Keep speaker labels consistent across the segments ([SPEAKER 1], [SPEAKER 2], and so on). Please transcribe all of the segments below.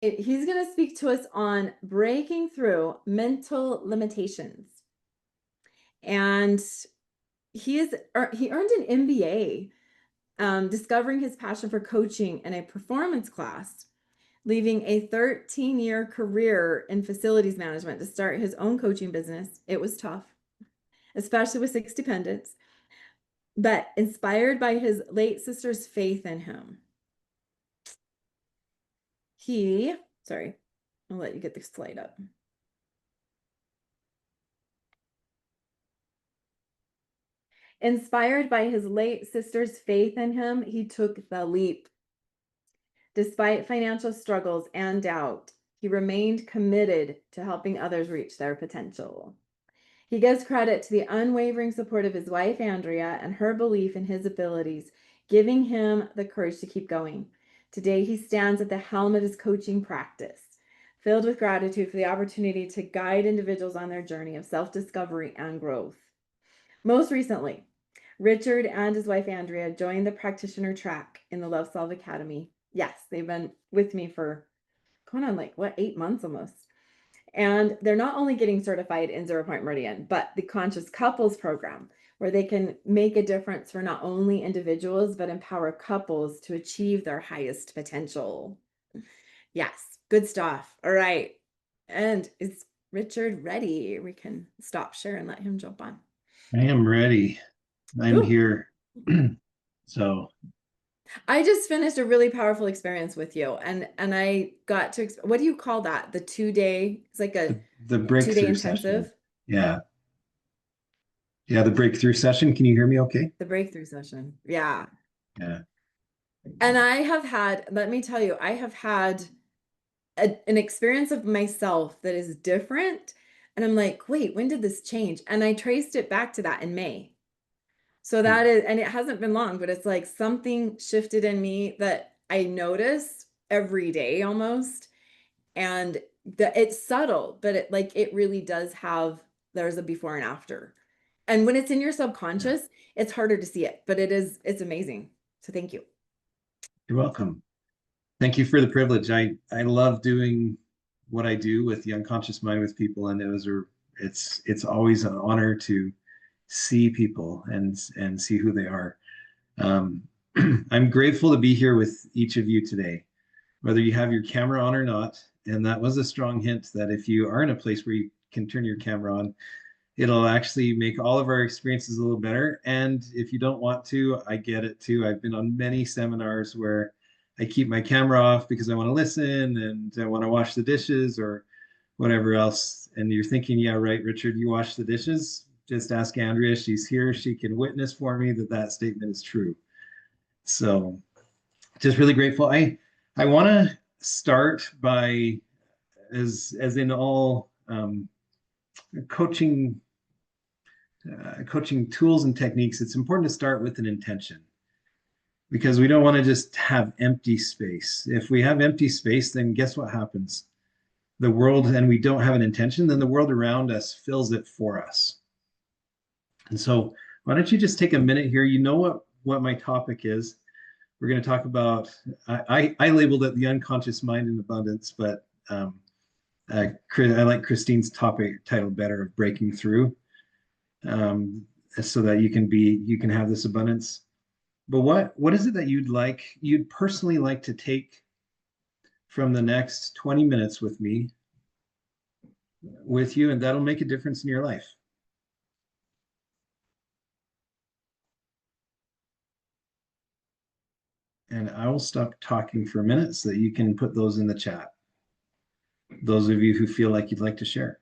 [SPEAKER 1] He's going to speak to us on breaking through mental limitations. And he earned an MBA, discovering his passion for coaching in a performance class, leaving a 13-year career in facilities management to start his own coaching business. It was tough, especially with 6 dependents, but inspired by his late sister's faith in him. Sorry, I'll let you get the slide up. Inspired by his late sister's faith in him, he took the leap. Despite financial struggles and doubt, he remained committed to helping others reach their potential. He gives credit to the unwavering support of his wife, Andrea, and her belief in his abilities, giving him the courage to keep going. Today, he stands at the helm of his coaching practice, filled with gratitude for the opportunity to guide individuals on their journey of self-discovery and growth. Most recently, Richard and his wife, Andrea, joined the practitioner track in the Love Solve Academy. Yes, they've been with me for going on 8 months almost. And they're not only getting certified in 0 Point Meridian, but the Conscious Couples program, where they can make a difference for not only individuals, but empower couples to achieve their highest potential. Yes, good stuff. All right. And is Richard ready? We can stop share and let him jump on.
[SPEAKER 2] I am ready. I'm
[SPEAKER 1] Ooh.
[SPEAKER 2] here. So
[SPEAKER 1] I just finished a really powerful experience with you, and I got to, what do you call that? The 2-day, it's like a
[SPEAKER 2] the
[SPEAKER 1] 2-day
[SPEAKER 2] breakthrough session.
[SPEAKER 1] intensive,
[SPEAKER 2] Yeah. Yeah, the breakthrough session. Can you hear me okay?
[SPEAKER 1] the breakthrough session. Yeah.
[SPEAKER 2] Yeah.
[SPEAKER 1] And I have had, let me tell you, I have had an experience of myself that is different. And I'm like, wait, when did this change? And I traced it back to that in May. So that is, and it hasn't been long, but it's like something shifted in me that I notice every day almost. And it's subtle, but it really does have, there's a before and after. And when it's in your
[SPEAKER 2] Yeah.
[SPEAKER 1] subconscious, it's harder to see it, but it's amazing. So thank you.
[SPEAKER 2] You're welcome. Thank you for the privilege. I love doing what I do with the unconscious mind with people, and it's always an honor to see people and see who they are. Um, I'm grateful to be here with each of you today, whether you have your camera on or not. And that was a strong hint that if you are in a place where you can turn your camera on, it'll actually make all of our experiences a little better. And if you don't want to, I get it too. I've been on many seminars where I keep my camera off because I want to listen and I want to wash the dishes or whatever else. And you're thinking, yeah, right, Richard, you wash the dishes. Just ask Andrea. She's here. She can witness for me that that statement is true. So just really grateful. I want to start by, as in all coaching coaching tools and techniques, it's important to start with an intention because we don't want to just have empty space. If we have empty space, then guess what happens? The world, and we don't have an intention, then the world around us fills it for us. And so, why don't you just take a minute here? You know what my topic is. We're going to talk about. I labeled it the unconscious mind in abundance, but I like Christine's topic title better of breaking through, so that you can have this abundance. But what is it that you'd personally like to take from the next 20 minutes with you, and that'll make a difference in your life? And I will stop talking for a minute so that you can put those in the chat. Those of you who feel like you'd like to share.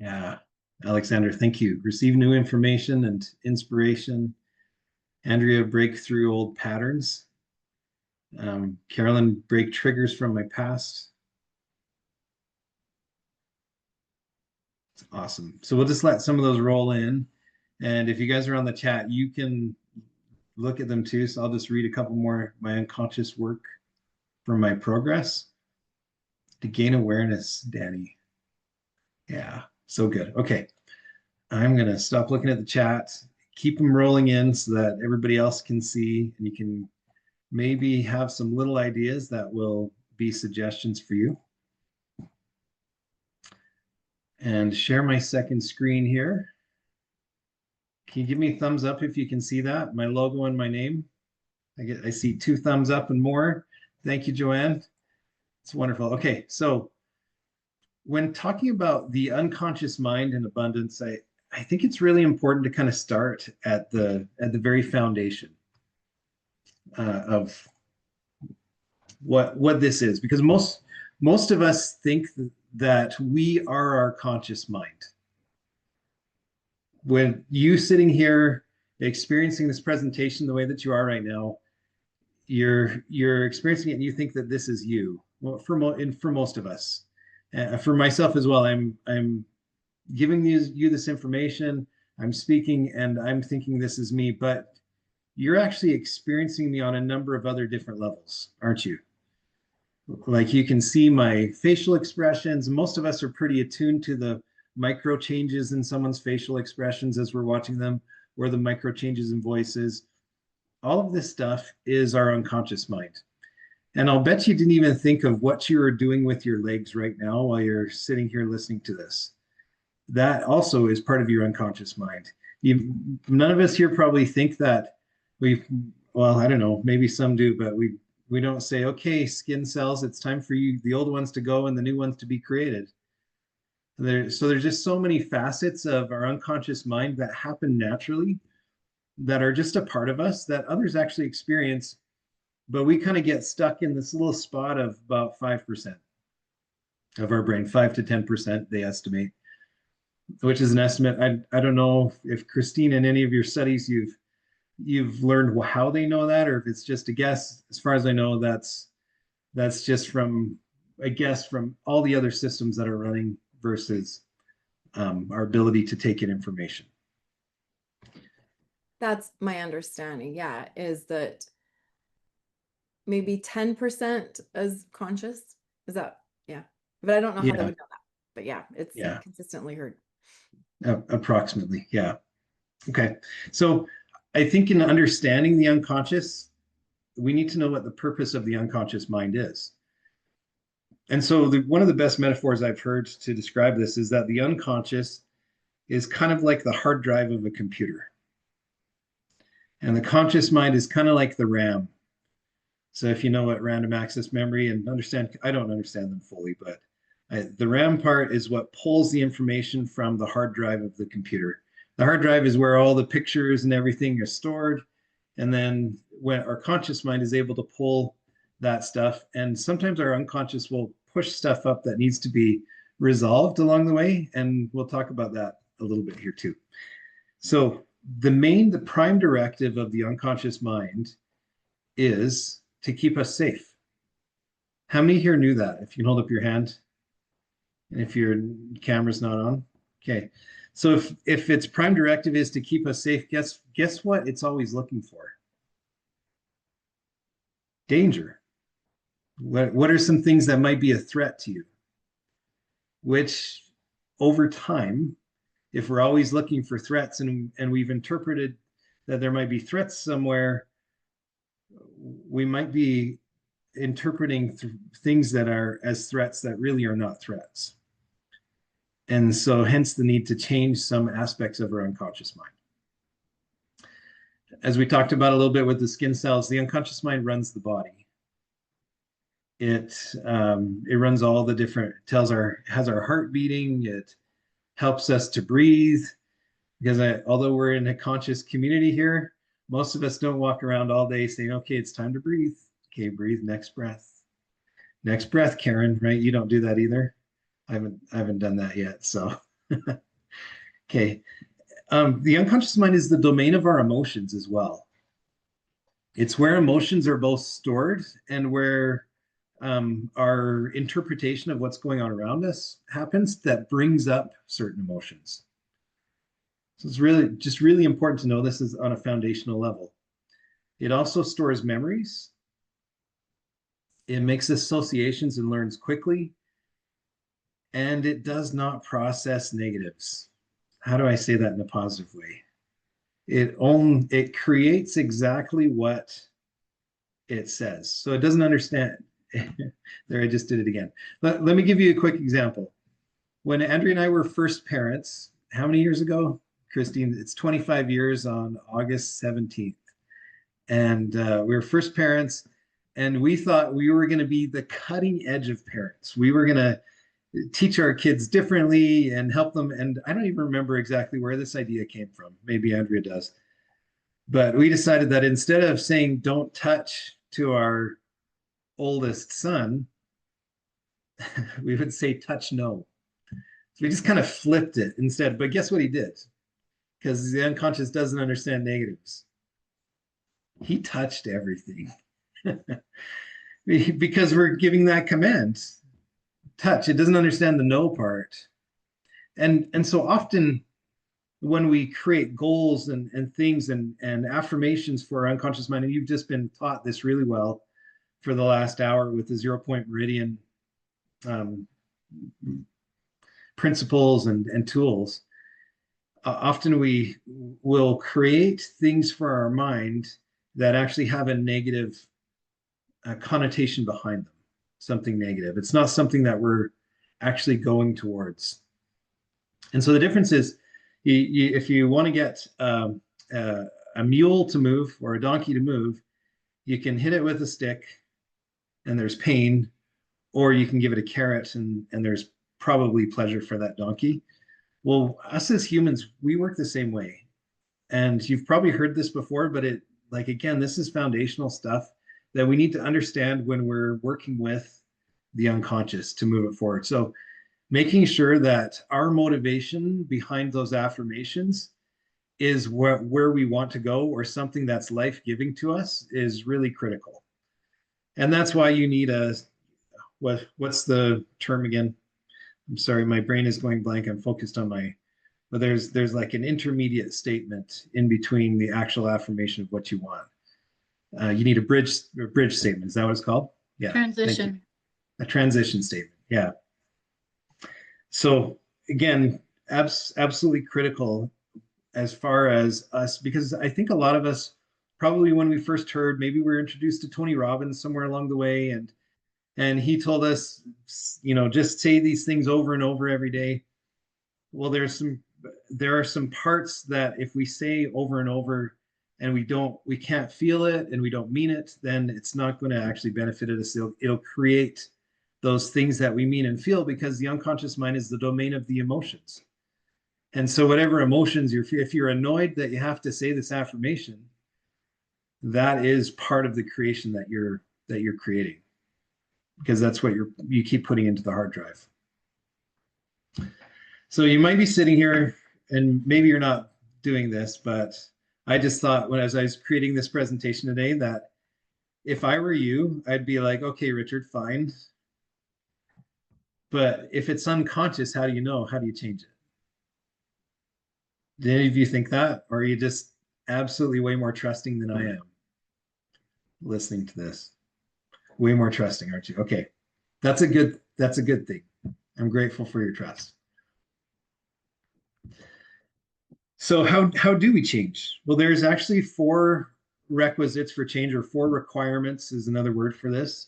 [SPEAKER 2] Yeah. Alexander, thank you. Receive new information and inspiration. Andrea, break through old patterns. Carolyn, break triggers from my past. Awesome. So we'll just let some of those roll in. And if you guys are on the chat, you can look at them too. So I'll just read a couple more. My unconscious work from my progress to gain awareness, Danny. Yeah, so good. Okay. I'm going to stop looking at the chat, keep them rolling in so that everybody else can see, and you can maybe have some little ideas that will be suggestions for you. And share my second screen here. Can you give me a thumbs up if you can see that? My logo and my name. I see 2 thumbs up and more. Thank you, Joanne. It's wonderful. Okay, so when talking about the unconscious mind and abundance, I think it's really important to kind of start at the very foundation of what this is, because most of us think that we are our conscious mind. When you sitting here experiencing this presentation the way that you are right now, you're experiencing it and you think that this is you. Well, for most of us, for myself as well, I'm giving you this information, I'm speaking and I'm thinking this is me, but you're actually experiencing me on a number of other different levels, aren't you? Like you can see my facial expressions. Most of us are pretty attuned to the micro changes in someone's facial expressions as we're watching them, or the micro changes in voices. All of this stuff is our unconscious mind. And I'll bet you didn't even think of what you are doing with your legs right now while you're sitting here listening to this. That also is part of your unconscious mind. None of us here probably think that well, I don't know, maybe some do, but we don't say, okay, skin cells, it's time for you, the old ones to go and the new ones to be created. So there's just so many facets of our unconscious mind that happen naturally, that are just a part of us that others actually experience, but we kind of get stuck in this little spot of about 5% of our brain, 5 to 10%, they estimate, which is an estimate. I don't know if Christine, in any of your studies, you've learned how they know that, or if it's just a guess. As far as I know, that's just from a guess from all the other systems that are running versus our ability to take in information.
[SPEAKER 1] That's my understanding, yeah, is that maybe 10% is conscious. Is that, yeah. But I don't know how they would know that. But yeah, it's consistently heard.
[SPEAKER 2] Approximately, yeah. Okay, so I think in understanding the unconscious, we need to know what the purpose of the unconscious mind is. And so one of the best metaphors I've heard to describe this is that the unconscious is kind of like the hard drive of a computer. And the conscious mind is kind of like the RAM. So if you know what random access memory and understand, I don't understand them fully, but the RAM part is what pulls the information from the hard drive of the computer. The hard drive is where all the pictures and everything are stored. And then when our conscious mind is able to pull that stuff, and sometimes our unconscious will push stuff up that needs to be resolved along the way. And we'll talk about that a little bit here too. So the prime directive of the unconscious mind is to keep us safe. How many here knew that? If you can hold up your hand, and if your camera's not on. Okay. So if its prime directive is to keep us safe, guess what it's always looking for? Danger. What are some things that might be a threat to you? Which over time, if we're always looking for threats and we've interpreted that there might be threats somewhere, we might be interpreting things that are as threats that really are not threats. And so hence the need to change some aspects of our unconscious mind. As we talked about a little bit with the skin cells, the unconscious mind runs the body. It runs all the different, has our heart beating, it helps us to breathe, because although we're in a conscious community here, most of us don't walk around all day saying, okay, it's time to breathe. Okay, breathe, next breath. Next breath, Karen, right? You don't do that either. I haven't done that yet, so. Okay. The unconscious mind is the domain of our emotions as well. It's where emotions are both stored and where our interpretation of what's going on around us happens that brings up certain emotions. So it's really important to know this is on a foundational level. It also stores memories. It makes associations and learns quickly. And it does not process negatives. How do I say that in a positive way? It creates exactly what it says. So it doesn't understand. There, I just did it again. Let me give you a quick example. When Andrea and I were first parents, how many years ago, Christine? It's 25 years on August 17th. And we were first parents, and we thought we were going to be the cutting edge of parents. We were going to teach our kids differently and help them. And I don't even remember exactly where this idea came from. Maybe Andrea does. But we decided that instead of saying don't touch to our oldest son, we would say touch no. So we just kind of flipped it instead. But guess what he did? Because the unconscious doesn't understand negatives. He touched everything. Because we're giving that command. Touch. It doesn't understand the no part. And so often when we create goals and things and affirmations for our unconscious mind, and you've just been taught this really well for the last hour with the 0-point meridian principles and tools, often we will create things for our mind that actually have a negative connotation behind them, something negative. It's not something that we're actually going towards. And so the difference is, if you want to get a mule to move or a donkey to move, you can hit it with a stick and there's pain, or you can give it a carrot and there's probably pleasure for that donkey. Well, us as humans, we work the same way. And you've probably heard this before, but again, this is foundational stuff that we need to understand when we're working with the unconscious to move it forward. So making sure that our motivation behind those affirmations is where we want to go, or something that's life-giving to us, is really critical. And that's why you need what's the term again? I'm sorry, my brain is going blank. I'm focused on but there's like an intermediate statement in between the actual affirmation of what you want. You need a bridge statement. Is that what it's called? Yeah.
[SPEAKER 3] Transition.
[SPEAKER 2] A transition statement. Yeah. So again, absolutely critical as far as us, because I think a lot of us probably, when we first heard, maybe we were introduced to Tony Robbins somewhere along the way, and he told us, just say these things over and over every day. Well, there are some parts that if we say over and over and we can't feel it and we don't mean it, then it's not going to actually benefit us. It'll create those things that we mean and feel, because the unconscious mind is the domain of the emotions. And so whatever emotions if you're annoyed that you have to say this affirmation, that is part of the creation that you're creating, because that's what you keep putting into the hard drive. So you might be sitting here and maybe you're not doing this, but I just thought, as I was creating this presentation today, that if I were you, I'd be like, okay, Richard, fine. But if it's unconscious, how do you know? How do you change it? Did any of you think that? Or are you just absolutely way more trusting than I am listening to this? Way more trusting, aren't you? Okay. That's a good thing. I'm grateful for your trust. So how do we change? Well, there's actually 4 requisites for change, or 4 requirements is another word for this.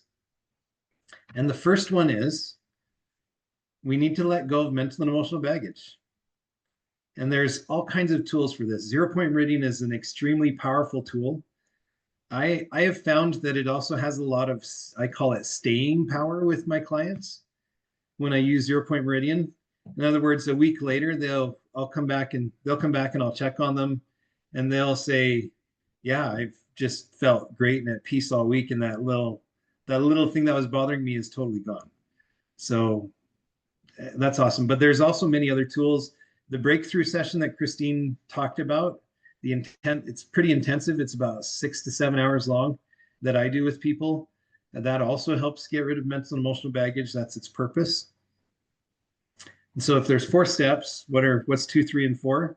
[SPEAKER 2] And the first one is we need to let go of mental and emotional baggage. And there's all kinds of tools for this. 0-point meridian is an extremely powerful tool. I have found that it also has a lot of, I call it staying power with my clients when I use 0-point meridian. In other words, a week later, they'll come back and I'll check on them, and they'll say, yeah, I've just felt great and at peace all week, and that little thing that was bothering me is totally gone. So that's awesome. But there's also many other tools. The breakthrough session that Christine talked about, it's pretty intensive. It's about 6 to 7 hours long that I do with people. And that also helps get rid of mental and emotional baggage. That's its purpose. And so if there's 4 steps, what's 2, 3, and 4?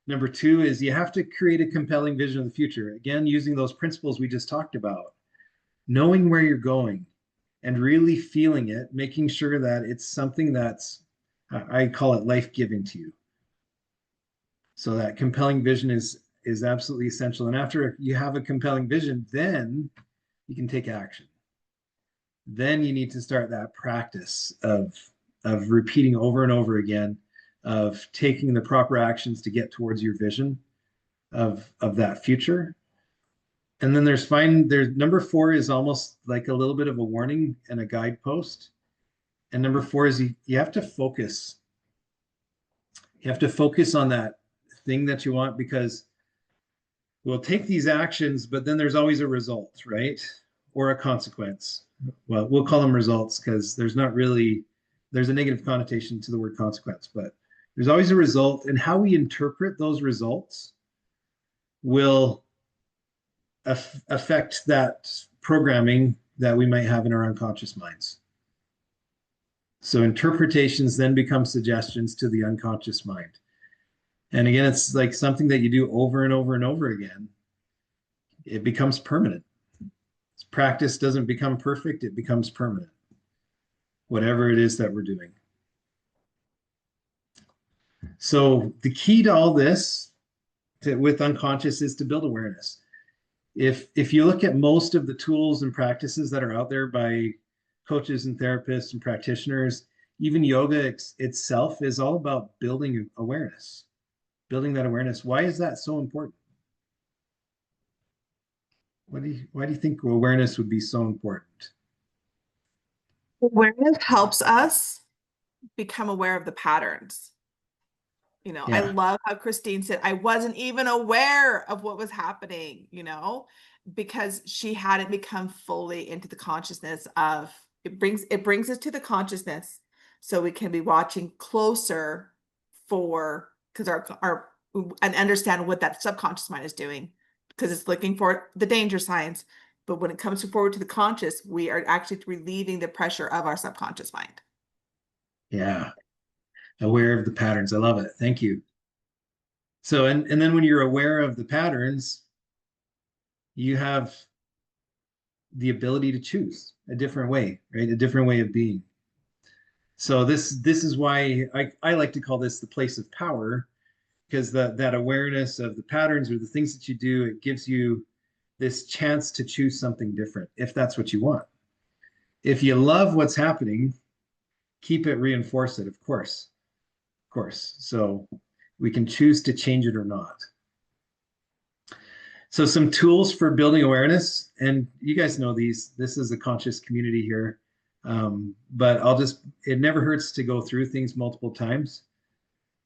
[SPEAKER 2] Number 2 is you have to create a compelling vision of the future. Again, using those principles we just talked about, knowing where you're going and really feeling it, making sure that it's something that's, I call it life-giving to you. So that compelling vision is absolutely essential. And after you have a compelling vision, then you can take action. Then you need to start that practice of repeating over and over again, of taking the proper actions to get towards your vision of that future. And then there's number 4 is almost like a little bit of a warning and a guidepost. And number 4 is you have to focus. You have to focus on that thing that you want, because we'll take these actions, but then there's always a result, right? Or a consequence. Well, we'll call them results because there's a negative connotation to the word consequence, but there's always a result, and how we interpret those results will affect that programming that we might have in our unconscious minds. So interpretations then become suggestions to the unconscious mind. And again, it's like something that you do over and over and over again. It becomes permanent. Practice doesn't become perfect, it becomes permanent, whatever it is that we're doing. So the key to all this with unconscious is to build awareness. If you look at most of the tools and practices that are out there by coaches and therapists and practitioners, even yoga itself is all about building awareness, building that awareness. Why is that so important? Why do you think awareness would be so important?
[SPEAKER 3] Awareness helps us become aware of the patterns. I love how Christine said, I wasn't even aware of what was happening, because she hadn't become fully into the consciousness of it brings us to the consciousness so we can be watching closer because our and understand what that subconscious mind is doing, because it's looking for the danger signs. But when it comes forward to the conscious, we are actually relieving the pressure of our subconscious mind.
[SPEAKER 2] Yeah. Aware of the patterns. I love it. Thank you. So, and then when you're aware of the patterns, you have the ability to choose a different way, right? A different way of being. So this is why I like to call this the place of power, because that awareness of the patterns or the things that you do, it gives you this chance to choose something different if that's what you want. If you love what's happening, keep it, reinforce it, of course. So we can choose to change it or not. So some tools for building awareness, and you guys know this is a conscious community here, but it never hurts to go through things multiple times.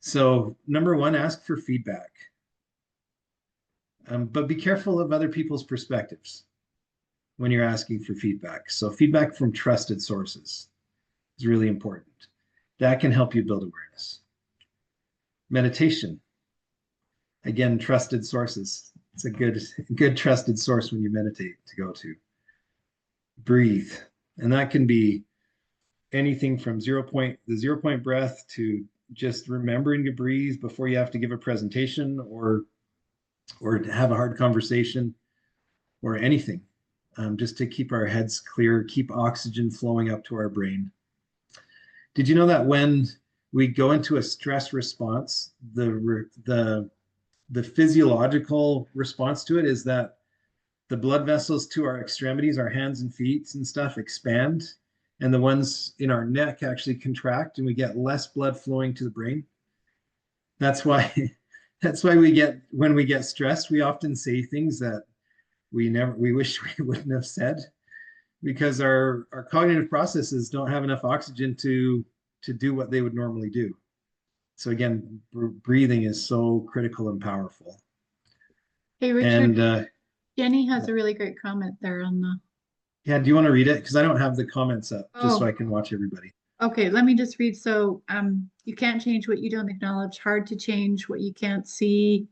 [SPEAKER 2] So number 1, ask for feedback, but be careful of other people's perspectives when you're asking for feedback. So feedback from trusted sources is really important. That can help you build awareness. Meditation. Again, trusted sources. It's a good trusted source when you meditate to go to. Breathe. And that can be anything from the 0-point breath to just remembering to breathe before you have to give a presentation or have a hard conversation or anything, just to keep our heads clear, keep oxygen flowing up to our brain. Did you know that when we go into a stress response, the physiological response to it is that the blood vessels to our extremities, our hands and feet and stuff, expand, and the ones in our neck actually contract, and we get less blood flowing to the brain. That's why when we get stressed, we often say things that we wish we wouldn't have said, because our cognitive processes don't have enough oxygen to do what they would normally do. So again, breathing is so critical and powerful.
[SPEAKER 4] Hey, Richard,
[SPEAKER 2] And
[SPEAKER 4] Jenny has a really great comment there on the.
[SPEAKER 2] Yeah, do you want to read it? Because I don't have the comments up, just so
[SPEAKER 4] Oh.
[SPEAKER 2] I can watch everybody.
[SPEAKER 4] Okay, let me just read. So you can't change what you don't acknowledge, hard to change what you can't see.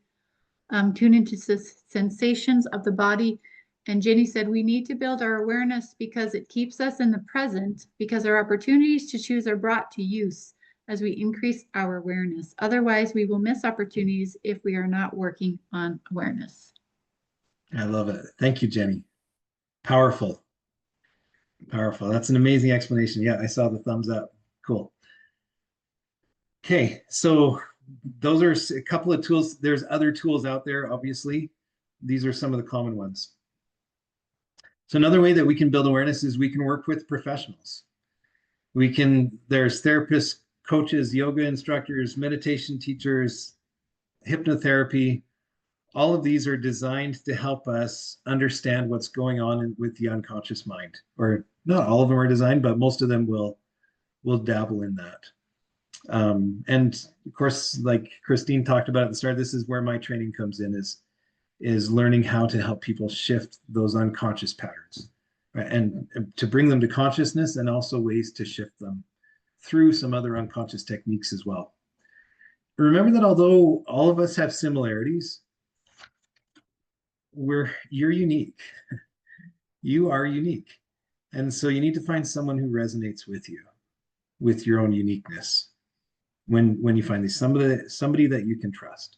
[SPEAKER 4] Tune into the sensations of the body And Jenny said, we need to build our awareness because it keeps us in the present, because our opportunities to choose are brought to use as we increase our awareness. Otherwise, we will miss opportunities if we are not working on awareness.
[SPEAKER 2] I love it. Thank you, Jenny. Powerful. Powerful. That's an amazing explanation. Yeah, I saw the thumbs up. Cool. Okay, so those are a couple of tools. There's other tools out there, obviously. These are some of the common ones. So another way that we can build awareness is we can work with professionals. There's therapists, coaches, yoga instructors, meditation teachers, hypnotherapy. All of these are designed to help us understand what's going on with the unconscious mind. Or not all of them are designed, but most of them will dabble in that. And of course, like Christine talked about at the start, this is where my training comes in, is learning how to help people shift those unconscious patterns, right? And to bring them to consciousness, and also ways to shift them through some other unconscious techniques as well. Remember that although all of us have similarities, you're unique. You are unique. And so you need to find someone who resonates with you, with your own uniqueness. When you find these, somebody that you can trust.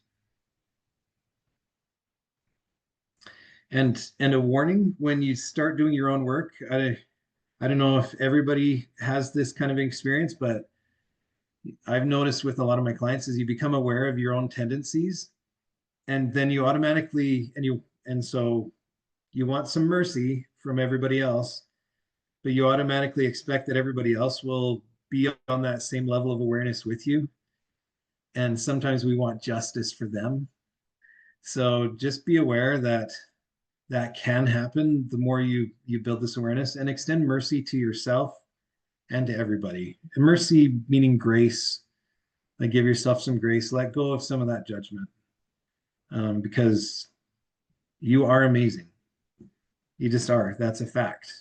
[SPEAKER 2] And a warning, when you start doing your own work, I don't know if everybody has this kind of experience, but I've noticed with a lot of my clients is you become aware of your own tendencies, and then you automatically, and so you want some mercy from everybody else, but you automatically expect that everybody else will be on that same level of awareness with you. And sometimes we want justice for them. So just be aware that that can happen the more you build this awareness, and extend mercy to yourself and to everybody. And mercy meaning grace, like give yourself some grace, let go of some of that judgment, because you are amazing. You just are. That's a fact.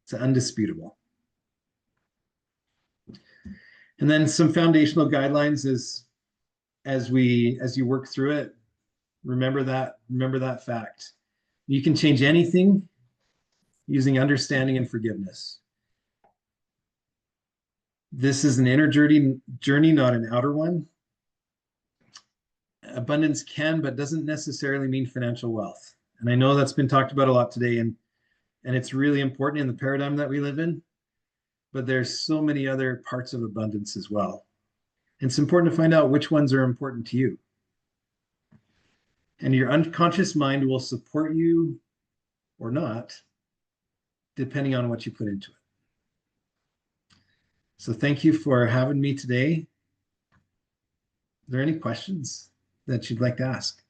[SPEAKER 2] It's undisputable. And then some foundational guidelines is, as you work through it, remember that fact. You can change anything using understanding and forgiveness. This is an inner journey, not an outer one. Abundance can, but doesn't necessarily mean financial wealth. And I know that's been talked about a lot today, and it's really important in the paradigm that we live in, but there's so many other parts of abundance as well. It's important to find out which ones are important to you. And your unconscious mind will support you or not, depending on what you put into it. So thank you for having me today. Are there any questions that you'd like to ask?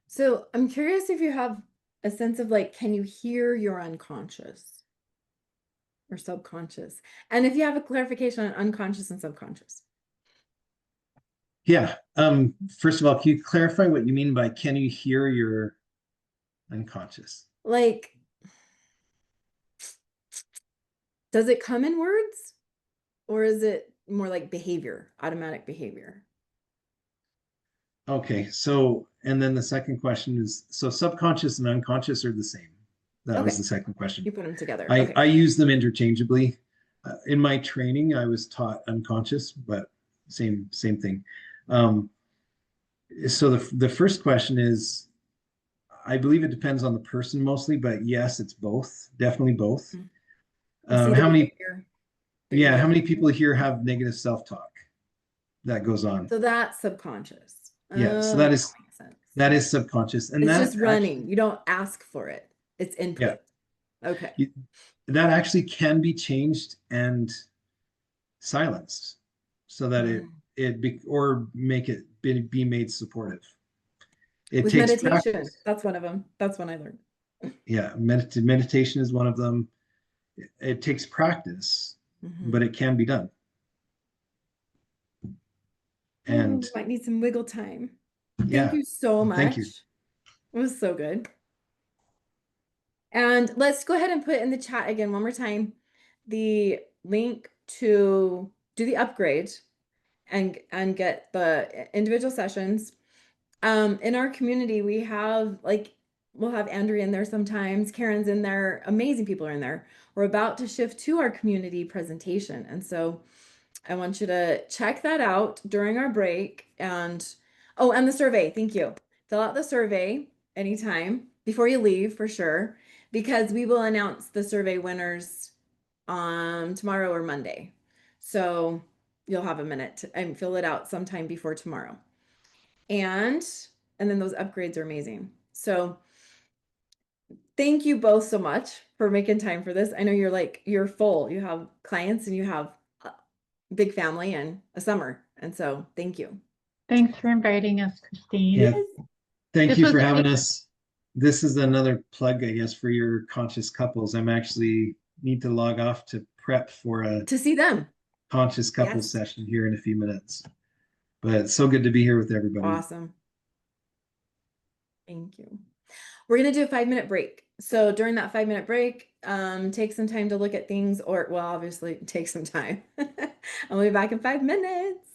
[SPEAKER 1] So I'm curious if you have a sense of like, can you hear your unconscious or subconscious? And if you have a clarification on unconscious and subconscious.
[SPEAKER 2] Yeah. First of all, can you clarify what you mean by can you hear your unconscious?
[SPEAKER 1] Like, does it come in words, or is it more like behavior, automatic behavior?
[SPEAKER 2] Okay, so, and then the second question is, so subconscious and unconscious are the same. That was
[SPEAKER 1] Okay.
[SPEAKER 2] the second question.
[SPEAKER 1] You put them together.
[SPEAKER 2] I
[SPEAKER 1] Okay.
[SPEAKER 2] use them interchangeably. In my training, I was taught unconscious, but same thing. So the first question is, I believe it depends on the person mostly, but yes, it's both, definitely both.
[SPEAKER 1] I see the
[SPEAKER 2] How many?
[SPEAKER 1] behavior.
[SPEAKER 2] Yeah, how many people here have negative self-talk that goes on?
[SPEAKER 1] So that's subconscious.
[SPEAKER 2] Yeah, so
[SPEAKER 1] Oh,
[SPEAKER 2] that
[SPEAKER 1] makes sense.
[SPEAKER 2] is subconscious, and
[SPEAKER 1] It's
[SPEAKER 2] that
[SPEAKER 1] just running.
[SPEAKER 2] actually,
[SPEAKER 1] You don't ask for it. It's input.
[SPEAKER 2] Yeah.
[SPEAKER 1] Okay.
[SPEAKER 2] that actually can be changed and silenced, so that or make it be made supportive. It
[SPEAKER 1] With
[SPEAKER 2] takes
[SPEAKER 1] meditation.
[SPEAKER 2] practice.
[SPEAKER 1] That's one of them. That's one I learned.
[SPEAKER 2] Yeah, meditation is one of them. It takes practice, but it can be done. And
[SPEAKER 1] might need some wiggle time.
[SPEAKER 2] yeah,
[SPEAKER 1] Thank you so much.
[SPEAKER 2] thank you.
[SPEAKER 1] It was so good. And let's go ahead and put in the chat again one more time the link to do the upgrade. and get the individual sessions. In our community, we have we'll have Andrea in there sometimes, Karen's in there, amazing people are in there. We're about to shift to our community presentation. And so I want you to check that out during our break. And oh, and the survey, thank you. Fill out the survey anytime before you leave for sure, because we will announce the survey winners tomorrow or Monday. So you'll have a minute to fill it out sometime before tomorrow. And then those upgrades are amazing. So thank you both so much for making time for this. I know you're full. You have clients and you have a big family and a summer. And so thank you.
[SPEAKER 4] Thanks for inviting us, Christine.
[SPEAKER 2] Yeah. Thank
[SPEAKER 4] This
[SPEAKER 2] you
[SPEAKER 4] was
[SPEAKER 2] for having
[SPEAKER 4] amazing.
[SPEAKER 2] us. This is another plug, I guess, for your conscious couples. I'm actually need to log off to prep for a
[SPEAKER 1] To see them.
[SPEAKER 2] conscious couples
[SPEAKER 1] Yes.
[SPEAKER 2] session here in a few minutes. But it's so good to be here with everybody.
[SPEAKER 1] Awesome. Thank you. We're going to do a 5-minute break. So during that 5-minute break, take some time to look at things, or well, obviously take some time. I'll be back in 5 minutes.